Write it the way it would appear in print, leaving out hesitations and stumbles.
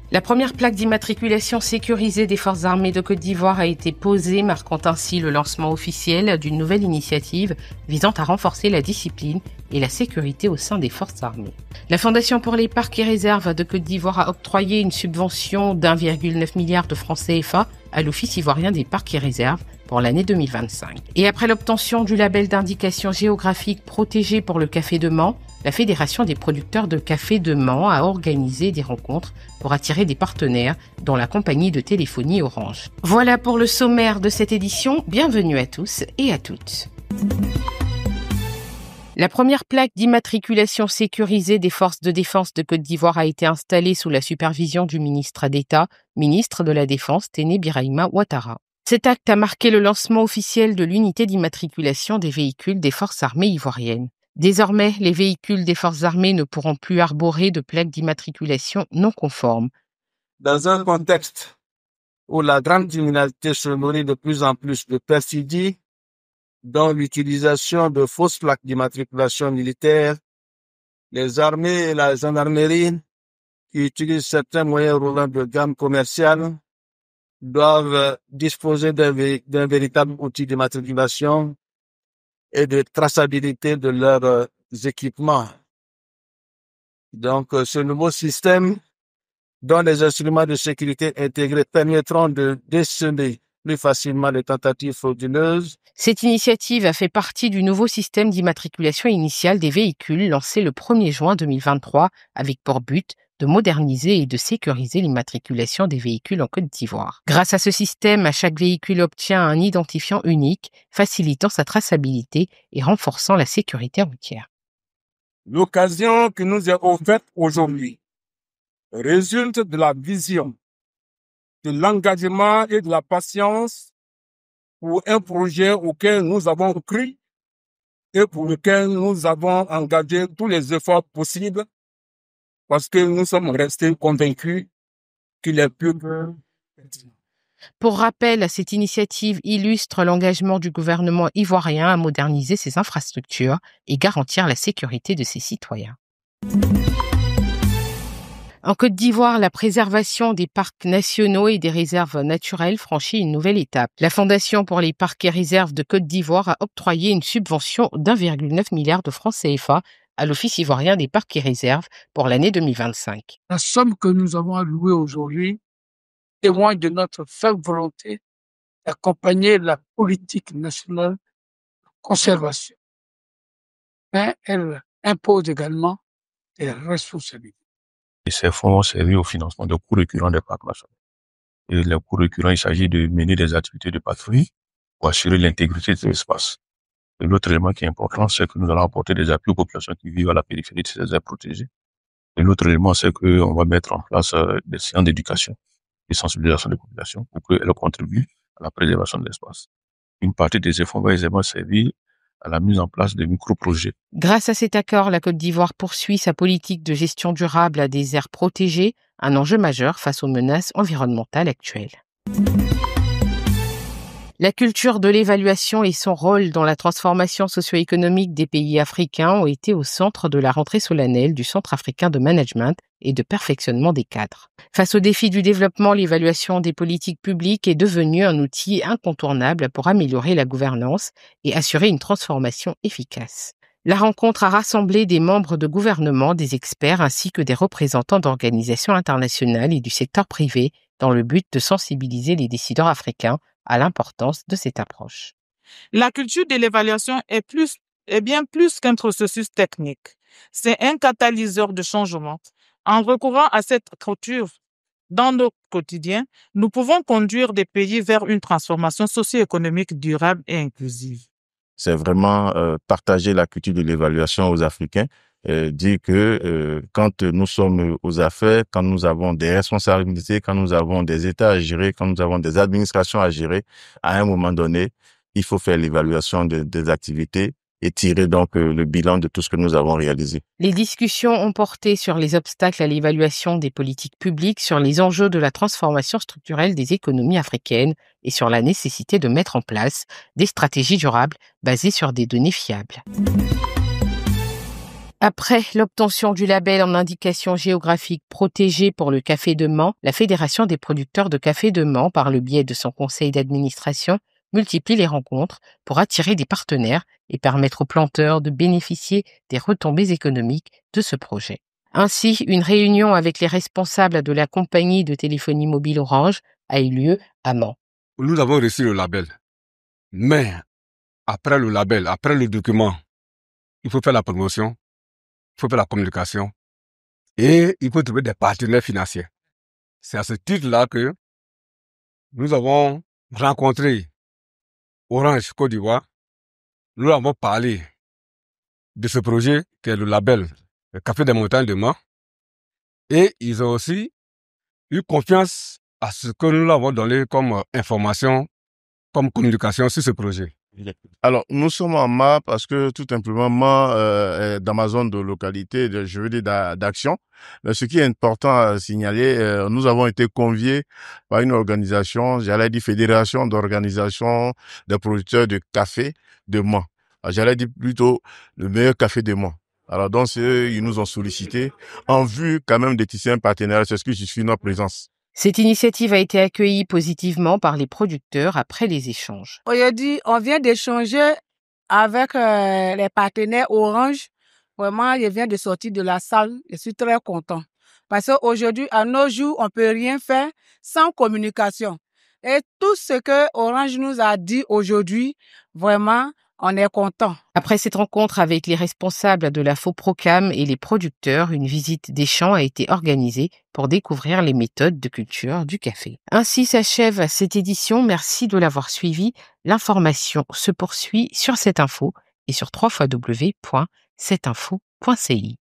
La première plaque d'immatriculation sécurisée des forces armées de Côte d'Ivoire a été posée, marquant ainsi le lancement officiel d'une nouvelle initiative visant à renforcer la discipline et la sécurité au sein des forces armées. La Fondation pour les parcs et réserves de Côte d'Ivoire a octroyé une subvention d'1,9 milliard de francs CFA à l'Office ivoirien des parcs et réserves pour l'année 2025. Et après l'obtention du label d'indication géographique protégé pour le café de Mans, la Fédération des producteurs de café de Mans a organisé des rencontres pour attirer des partenaires, dont la compagnie de téléphonie Orange. Voilà pour le sommaire de cette édition. Bienvenue à tous et à toutes. La première plaque d'immatriculation sécurisée des forces de défense de Côte d'Ivoire a été installée sous la supervision du ministre d'État, ministre de la Défense, Téné Birahima Ouattara. Cet acte a marqué le lancement officiel de l'unité d'immatriculation des véhicules des forces armées ivoiriennes. Désormais, les véhicules des forces armées ne pourront plus arborer de plaques d'immatriculation non conformes. Dans un contexte où la grande criminalité se nourrit de plus en plus de perfidies, dont l'utilisation de fausses plaques d'immatriculation militaire, les armées et la gendarmerie, qui utilisent certains moyens roulants de gamme commerciale, doivent disposer d'un véritable outil d'immatriculation et de traçabilité de leurs équipements. Donc, ce nouveau système, dont les instruments de sécurité intégrés permettront de déceler plus facilement les tentatives frauduleuses. Cette initiative a fait partie du nouveau système d'immatriculation initiale des véhicules lancé le 1er juin 2023 avec pour but de moderniser et de sécuriser l'immatriculation des véhicules en Côte d'Ivoire. Grâce à ce système, chaque véhicule obtient un identifiant unique, facilitant sa traçabilité et renforçant la sécurité routière. L'occasion que nous est offerte aujourd'hui résulte de la vision, de l'engagement et de la patience pour un projet auquel nous avons cru et pour lequel nous avons engagé tous les efforts possibles parce que nous sommes restés convaincus qu'il est plus pertinent. Pour rappel, cette initiative illustre l'engagement du gouvernement ivoirien à moderniser ses infrastructures et garantir la sécurité de ses citoyens. En Côte d'Ivoire, la préservation des parcs nationaux et des réserves naturelles franchit une nouvelle étape. La Fondation pour les parcs et réserves de Côte d'Ivoire a octroyé une subvention d'1,9 milliard de francs CFA à l'Office ivoirien des parcs et réserves pour l'année 2025. La somme que nous avons allouée aujourd'hui témoigne de notre ferme volonté d'accompagner la politique nationale de conservation. Mais elle impose également des responsabilités. Ces fonds vont servir au financement de coûts récurrents des parcs nationaux. Et les coûts récurrents, il s'agit de mener des activités de patrouille pour assurer l'intégrité de l'espace. Et l'autre élément qui est important, c'est que nous allons apporter des appuis aux populations qui vivent à la périphérie de ces aires protégées. Et l'autre élément, c'est qu'on va mettre en place des séances d'éducation et sensibilisation des populations pour qu'elles contribuent à la préservation de l'espace. Une partie des efforts va aisément servir à la mise en place de micro-projets. Grâce à cet accord, la Côte d'Ivoire poursuit sa politique de gestion durable à des aires protégées, un enjeu majeur face aux menaces environnementales actuelles. La culture de l'évaluation et son rôle dans la transformation socio-économique des pays africains ont été au centre de la rentrée solennelle du Centre africain de management et de perfectionnement des cadres. Face aux défis du développement, l'évaluation des politiques publiques est devenue un outil incontournable pour améliorer la gouvernance et assurer une transformation efficace. La rencontre a rassemblé des membres de gouvernement, des experts ainsi que des représentants d'organisations internationales et du secteur privé dans le but de sensibiliser les décideurs africains à l'importance de cette approche. La culture de l'évaluation est bien plus qu'un processus technique. C'est un catalyseur de changement. En recourant à cette culture dans notre quotidien, nous pouvons conduire des pays vers une transformation socio-économique durable et inclusive. C'est vraiment partager la culture de l'évaluation aux Africains, dire que quand nous sommes aux affaires, quand nous avons des responsabilités, quand nous avons des États à gérer, quand nous avons des administrations à gérer, à un moment donné, il faut faire l'évaluation des activités et tirer donc le bilan de tout ce que nous avons réalisé. Les discussions ont porté sur les obstacles à l'évaluation des politiques publiques, sur les enjeux de la transformation structurelle des économies africaines et sur la nécessité de mettre en place des stratégies durables basées sur des données fiables. Après l'obtention du label en indication géographique protégée pour le café de Mans, la Fédération des producteurs de café de Mans, par le biais de son conseil d'administration, multiplie les rencontres pour attirer des partenaires et permettre aux planteurs de bénéficier des retombées économiques de ce projet. Ainsi, une réunion avec les responsables de la compagnie de téléphonie mobile Orange a eu lieu à Mans. Nous avons reçu le label. Mais après le label, après le document, il faut faire la promotion, il faut faire la communication et il faut trouver des partenaires financiers. C'est à ce titre-là que nous avons rencontré Orange Côte d'Ivoire. Nous avons parlé de ce projet qui est le label le Café des Montagnes de Mans. Et ils ont aussi eu confiance à ce que nous avons donné comme information, comme communication sur ce projet. Alors, nous sommes en Mans parce que tout simplement, Mans est dans ma zone de localité, je veux dire d'action. Mais ce qui est important à signaler, nous avons été conviés par une organisation, j'allais dire fédération d'organisations des producteurs de café de Mans. J'allais dire plutôt le meilleur café de Mans. Alors donc, ils nous ont sollicité en vue quand même de tisser un partenariat. C'est ce qui justifie notre présence. Cette initiative a été accueillie positivement par les producteurs après les échanges. Aujourd'hui, on vient d'échanger avec les partenaires Orange. Vraiment, je viens de sortir de la salle. Je suis très content. Parce qu'aujourd'hui, à nos jours, on peut rien faire sans communication. Et tout ce que Orange nous a dit aujourd'hui, vraiment, on est content. Après cette rencontre avec les responsables de la FOPROCAM et les producteurs, une visite des champs a été organisée pour découvrir les méthodes de culture du café. Ainsi s'achève cette édition. Merci de l'avoir suivi. L'information se poursuit sur cette info et sur www.cetinfo.ci.